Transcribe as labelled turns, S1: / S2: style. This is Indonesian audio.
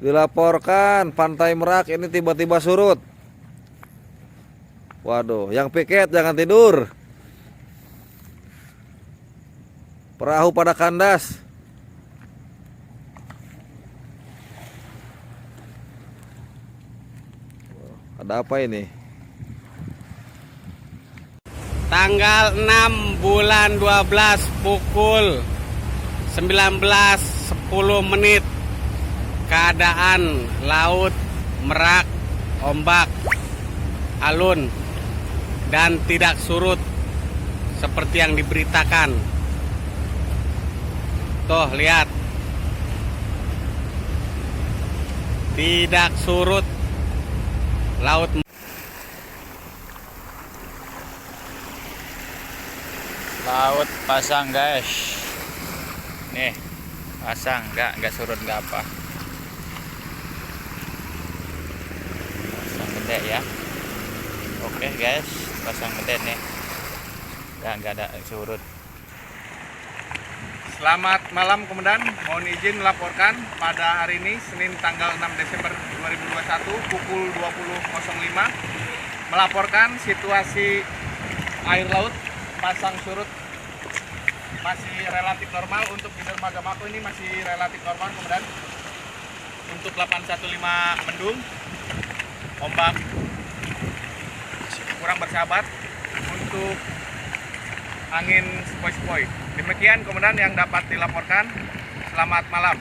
S1: Dilaporkan Pantai Merak ini tiba-tiba surut. Waduh, yang piket jangan tidur. Perahu pada kandas. Ada apa ini?
S2: Tanggal 6 bulan 12 pukul 19.10 menit. Keadaan laut Merak, ombak alun dan tidak surut seperti yang diberitakan. Tuh, lihat. Tidak surut laut.
S3: Laut pasang, guys. Nih, pasang, nggak surut, nggak apa. Pasang gede ya. Oke, guys, pasang gede nih. Nggak ada surut.
S4: Selamat malam Komandan, mohon izin melaporkan pada hari ini Senin tanggal 6 Desember 2021 pukul 20.05 melaporkan situasi air laut pasang surut masih relatif normal. Untuk di dermaga Mako ini masih relatif normal Komandan. Untuk 815 mendung, ombak kurang bersahabat. Untuk angin sepoi-sepoi. Demikian Komandan yang dapat dilaporkan. Selamat malam.